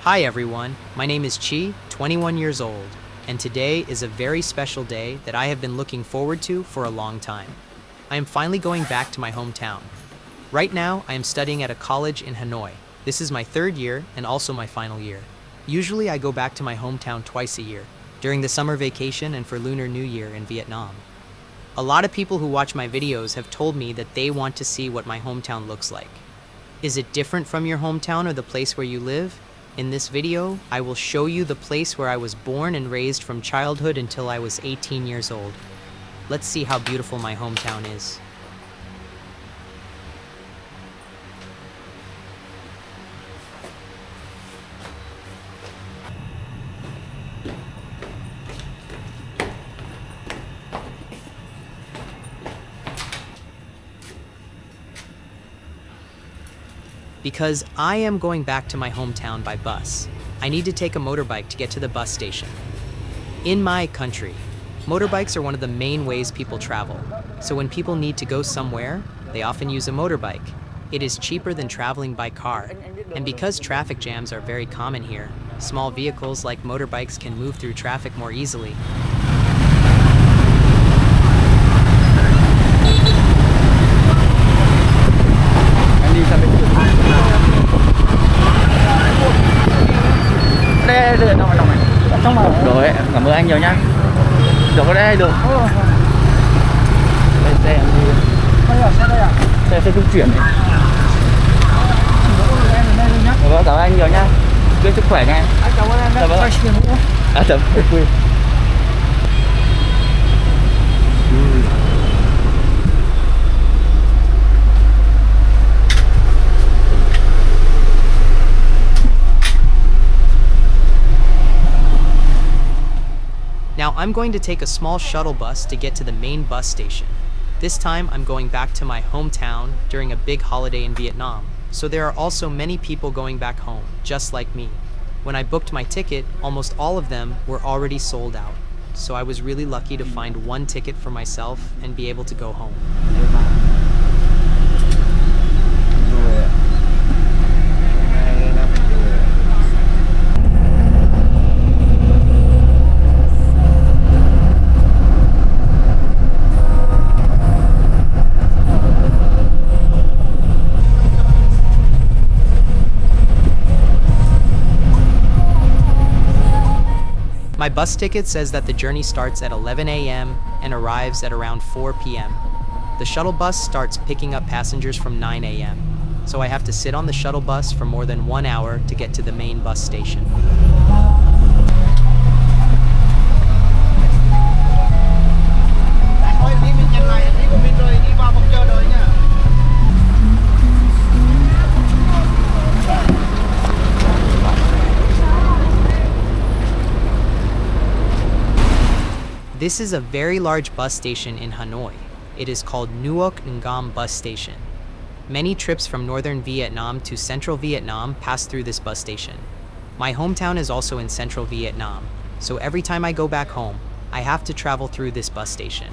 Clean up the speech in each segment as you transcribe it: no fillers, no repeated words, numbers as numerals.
Hi everyone, my name is Chi, 21 years old, and today is a very special day that I have been looking forward to for a long time. I am finally going back to my hometown. Right now, I am studying at a college in Hanoi. This is my third year and also my final year. Usually I go back to my hometown twice a year, during the summer vacation and for Lunar New Year in Vietnam. A lot of people who watch my videos have told me that they want to see what my hometown looks like. Is it different from your hometown or the place where you live? In this video, I will show you the place where I was born and raised from childhood until I was 18 years old. Let's see how beautiful my hometown is. Because I am going back to my hometown by bus, I need to take a motorbike to get to the bus station. In my country, motorbikes are one of the main ways people travel. So when people need to go somewhere, they often use a motorbike. It is cheaper than traveling by car. And because traffic jams are very common here, small vehicles like motorbikes can move through traffic more easily. Rồi, cảm ơn anh nhiều nhá. Được có đây được. Đây xe em đi. Xe trung chuyển này. Vâng, cảm ơn anh nhiều nhá. Chúc sức khỏe nha anh. Cảm ơn em đã quay chuyện nữa. Chấm vui. Now I'm going to take a small shuttle bus to get to the main bus station. This time I'm going back to my hometown during a big holiday in Vietnam, so there are also many people going back home, just like me. When I booked my ticket, almost all of them were already sold out, so I was really lucky to find one ticket for myself and be able to go home. My bus ticket says that the journey starts at 11 a.m. and arrives at around 4 p.m. The shuttle bus starts picking up passengers from 9 a.m., so I have to sit on the shuttle bus for more than 1 hour to get to the main bus station. This is a very large bus station in Hanoi. It is called Nuoc Ngam Bus Station. Many trips from northern Vietnam to central Vietnam pass through this bus station. My hometown is also in central Vietnam, so every time I go back home, I have to travel through this bus station.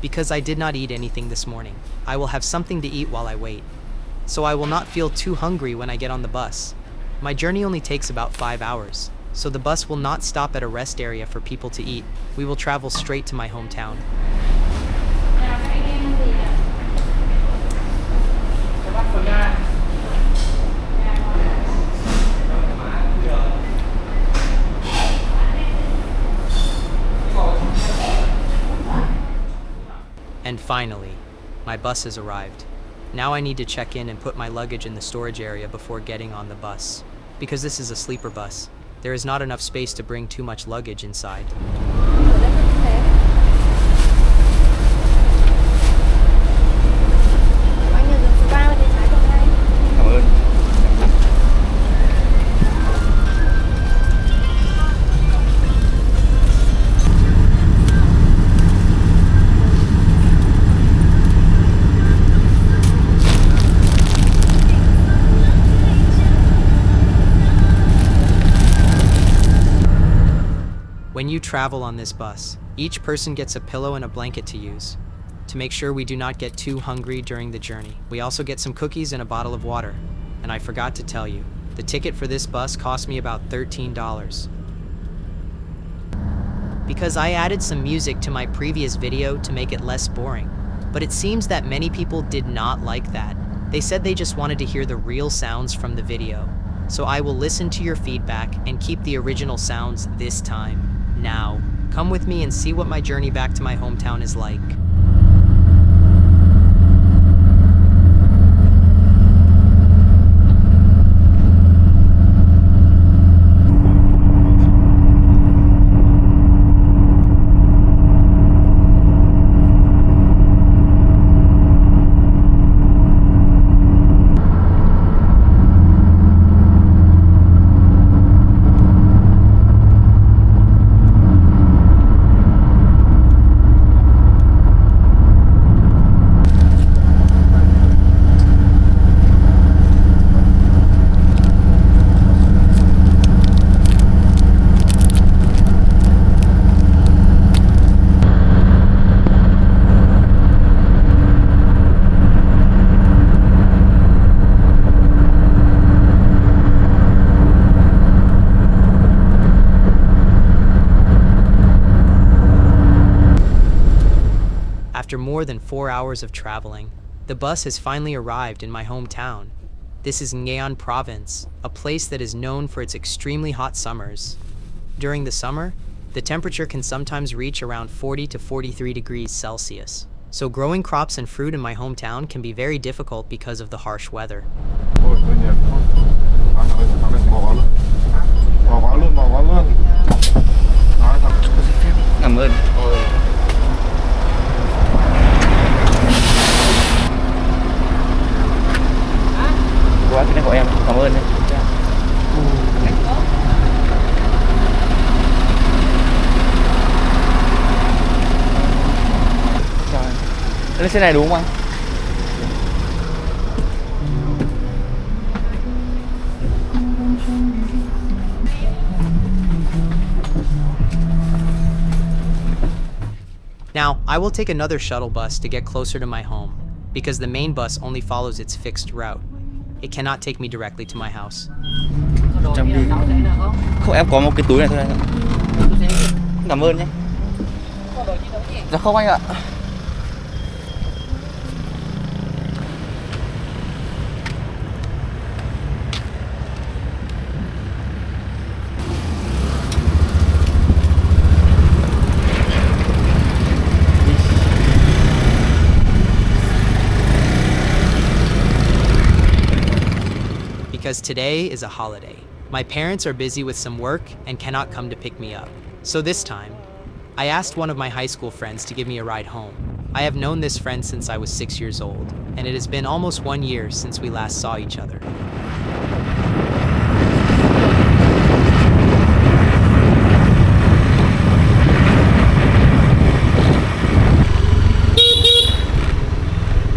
Because I did not eat anything this morning, I will have something to eat while I wait. So I will not feel too hungry when I get on the bus. My journey only takes about 5 hours, so the bus will not stop at a rest area for people to eat. We will travel straight to my hometown. And finally, my bus has arrived. Now I need to check in and put my luggage in the storage area before getting on the bus. Because this is a sleeper bus, there is not enough space to bring too much luggage inside. Cảm ơn. you travel on this bus, each person gets a pillow and a blanket to use, to make sure we do not get too hungry during the journey. We also get some cookies and a bottle of water. And I forgot to tell you, the ticket for this bus cost me about $13. Because I added some music to my previous video to make it less boring. But it seems that many people did not like that. They said they just wanted to hear the real sounds from the video. So I will listen to your feedback and keep the original sounds this time. Now, come with me and see what my journey back to my hometown is like. After more than 4 hours of traveling, the bus has finally arrived in my hometown. This is Ngayon Province, a place that is known for its extremely hot summers. During the summer, the temperature can sometimes reach around 40 to 43 degrees Celsius. So growing crops and fruit in my hometown can be very difficult because of the harsh weather. Cảm ơn. Quá cái này của em, cảm ơn đấy. Lên xe này đúng không anh? Now, I will take another shuttle bus to get closer to my home, because the main bus only follows its fixed route. It cannot take me directly to my house. Trong đi. Không, em có một cái túi này thôi anh ạ. Cảm ơn nhé. Dạ không anh ạ. Because today is a holiday. My parents are busy with some work and cannot come to pick me up. So this time, I asked one of my high school friends to give me a ride home. I have known this friend since I was 6 years old, and it has been almost 1 year since we last saw each other.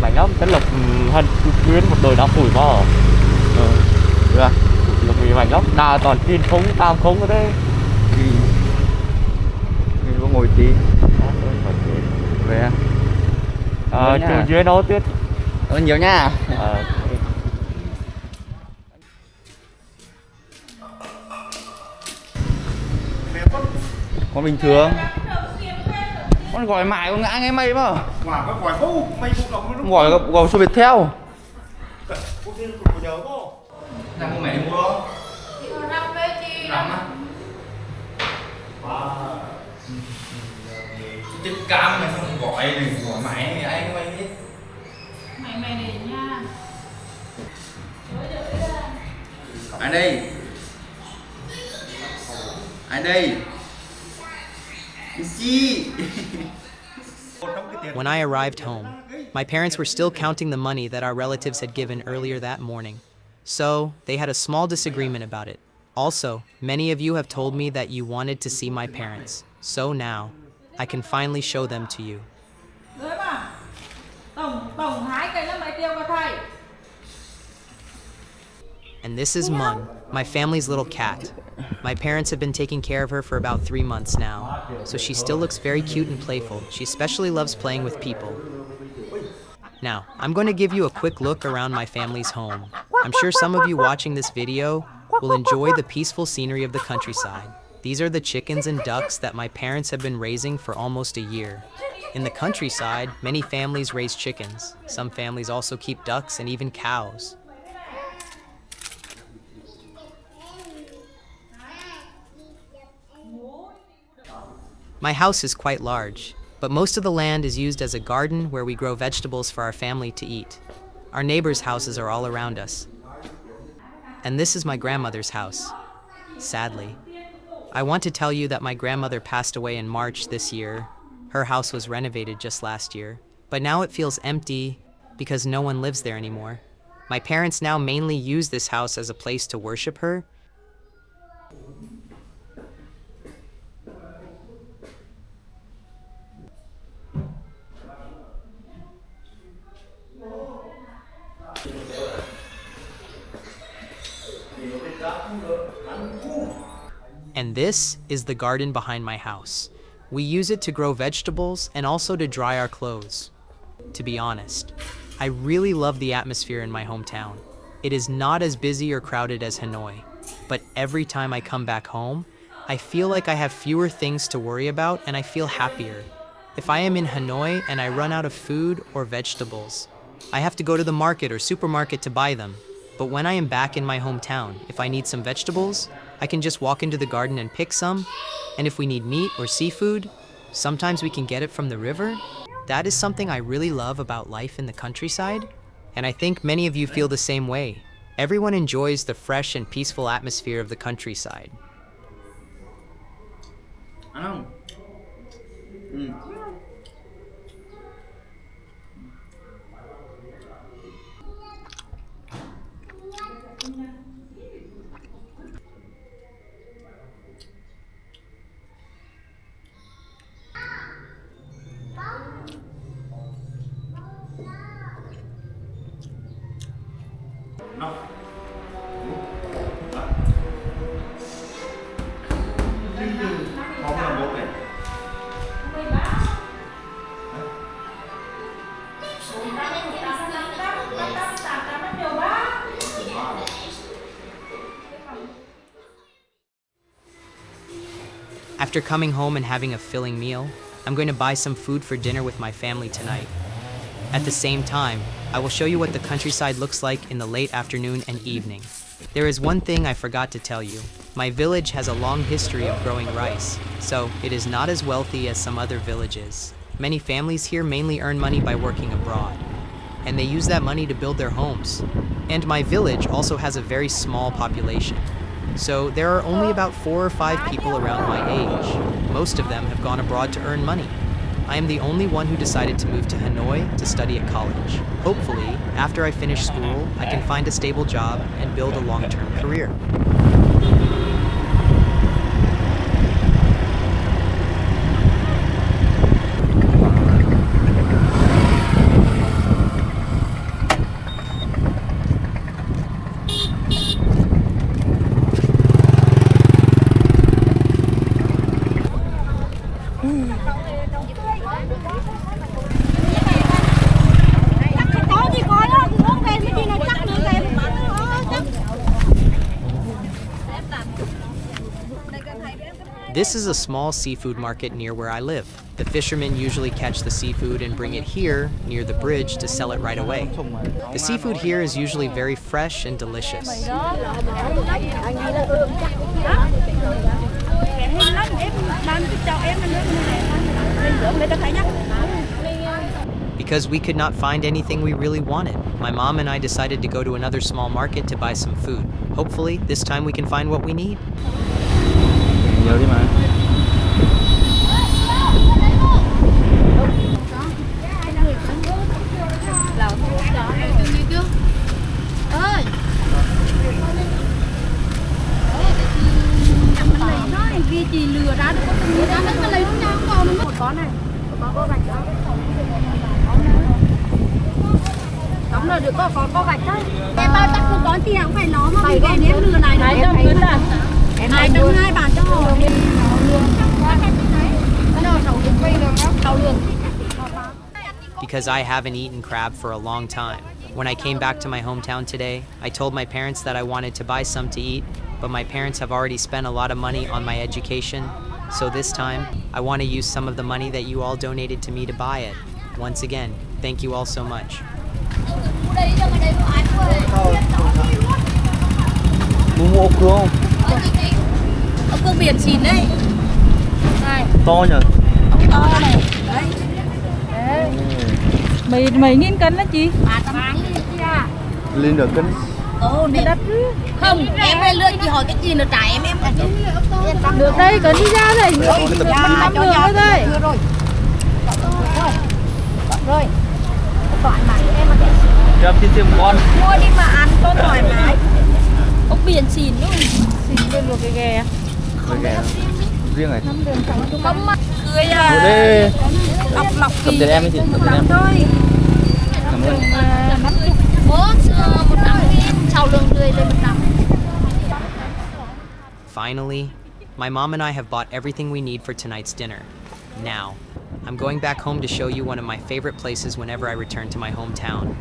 Mảnh lắm, cái lộc hân nguyên một đời đã phủi vào. Được, lộc mì mảnh lắm, đà toàn tin không, tam không ở đây. Mình có ngồi tí. Về. Trường dưới đó tuyết. Nhiều nha. Con bình thường. Con gọi mãi con ngã ngay mày mà. Gọi số Viettel. Đang mua mẹ đi mua đó. Rắm á. Chết cam này không gọi này, gọi mày anh mày đi. Mày để nha. Anh đây. Anh đây. Chi. When I arrived home, my parents were still counting the money that our relatives had given earlier that morning. So, they had a small disagreement about it. Also, many of you have told me that you wanted to see my parents. So now, I can finally show them to you. And this is Mun, my family's little cat. My parents have been taking care of her for about 3 months now, so she still looks very cute and playful. She especially loves playing with people. Now, I'm going to give you a quick look around my family's home. I'm sure some of you watching this video will enjoy the peaceful scenery of the countryside. These are the chickens and ducks that my parents have been raising for almost a year. In the countryside, many families raise chickens. Some families also keep ducks and even cows. My house is quite large, but most of the land is used as a garden where we grow vegetables for our family to eat. Our neighbors' houses are all around us. And this is my grandmother's house. Sadly, I want to tell you that my grandmother passed away in March this year. Her house was renovated just last year, but now it feels empty because no one lives there anymore. My parents now mainly use this house as a place to worship her. And this is the garden behind my house. We use it to grow vegetables and also to dry our clothes. To be honest, I really love the atmosphere in my hometown. It is not as busy or crowded as Hanoi, but every time I come back home, I feel like I have fewer things to worry about and I feel happier. If I am in Hanoi and I run out of food or vegetables, I have to go to the market or supermarket to buy them. But when I am back in my hometown, if I need some vegetables, I can just walk into the garden and pick some. And if we need meat or seafood, sometimes we can get it from the river. That is something I really love about life in the countryside. And I think many of you feel the same way. Everyone enjoys the fresh and peaceful atmosphere of the countryside. Ăn không? Ừ. No. Không là một này. After coming home and having a filling meal, I'm going to buy some food for dinner with my family tonight. At the same time, I will show you what the countryside looks like in the late afternoon and evening. There is one thing I forgot to tell you. My village has a long history of growing rice, so it is not as wealthy as some other villages. Many families here mainly earn money by working abroad, and they use that money to build their homes. And my village also has a very small population. So there are only about 4 or 5 people around my age. Most of them have gone abroad to earn money. I am the only one who decided to move to Hanoi to study at college. Hopefully, after I finish school, I can find a stable job and build a long-term career. This is a small seafood market near where I live. The fishermen usually catch the seafood and bring it here, near the bridge, to sell it right away. The seafood here is usually very fresh and delicious. Because we could not find anything we really wanted, my mom and I decided to go to another small market to buy some food. Hopefully, this time we can find what we need. Nhiều đi mà. Chị lừa ra được có ra nó lấy nó nhau con nó một con này có gạch đó đóng được có gạch đấy. Em bao chắc không có tiền không phải nó mà mình về nếm lừa này này em thấy là em 220 bán cho họ. Because I haven't eaten crab for a long time. When I came back to my hometown today, I told my parents that I wanted to buy some to eat, but my parents have already spent a lot of money on my education, so this time, I want to use some of the money that you all donated to me to buy it. Once again, thank you all so much. Muốn mua ốc cương không? Ốc cương biển xịn đấy. Này, To nhỉ? ốc to này. Đấy. Đấy. Mấy nghìn cân đó chị? 300 kia. Lên được cân. Này. Không, em hay lựa chị hỏi cái gì nó trả em phải Được đây, cấn đi ra rồi. Dạ, cho nhau rồi. Rồi. Thoải mái em mà để Cho em xin thêm một con. mua đi mà ăn cho thoải mái. Ốc biển xịn luôn. Xin bên một cái ghè. Riêng này. Không mà cười Ngồi đây. lọc Cầm kỳ. tiền em đi chị. Cầm tiền em. Thôi. Cảm ơn. Bố 100.000, 6 lương tươi lên 100. Finally, my mom and I have bought everything we need for tonight's dinner. Now, I'm going back home to show you one of my favorite places whenever I return to my hometown.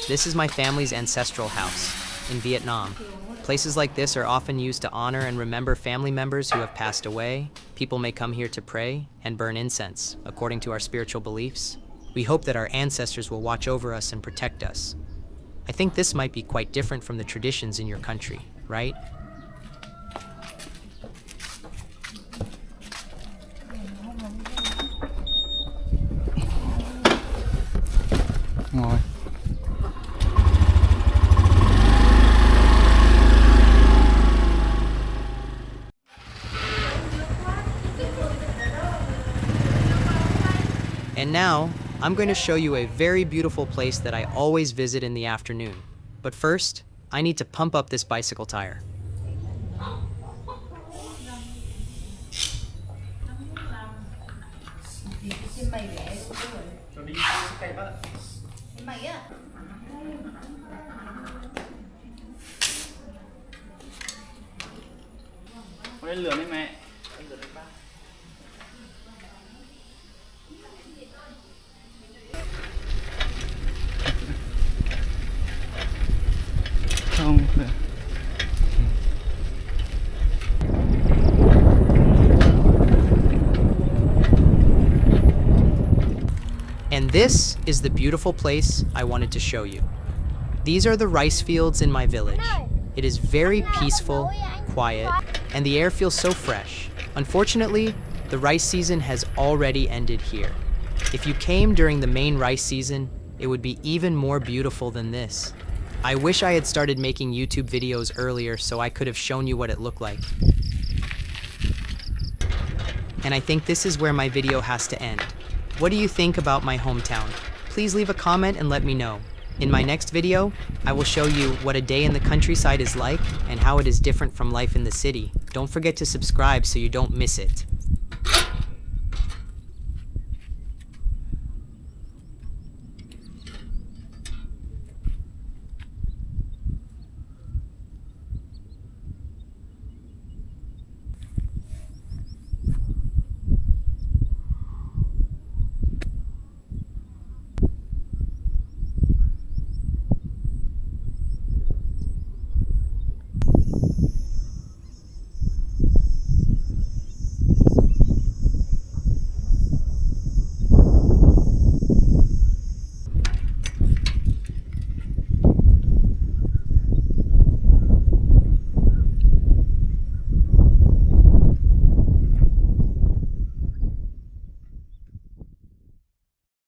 This is my family's ancestral house in Vietnam. Places like this are often used to honor and remember family members who have passed away. People may come here to pray and burn incense, according to our spiritual beliefs. We hope that our ancestors will watch over us and protect us. I think this might be quite different from the traditions in your country, right? Ngồi. And now, I'm going to show you a very beautiful place that I always visit in the afternoon. But first, I need to pump up this bicycle tire. Có lên lửa đấy mẹ. Không. And this is the beautiful place I wanted to show you. These are the rice fields in my village. It is very peaceful, quiet, and the air feels so fresh. Unfortunately, the rice season has already ended here. If you came during the main rice season, it would be even more beautiful than this. I wish I had started making YouTube videos earlier so I could have shown you what it looked like. And I think this is where my video has to end. What do you think about my hometown? Please leave a comment and let me know. In my next video, I will show you what a day in the countryside is like and how it is different from life in the city. Don't forget to subscribe so you don't miss it.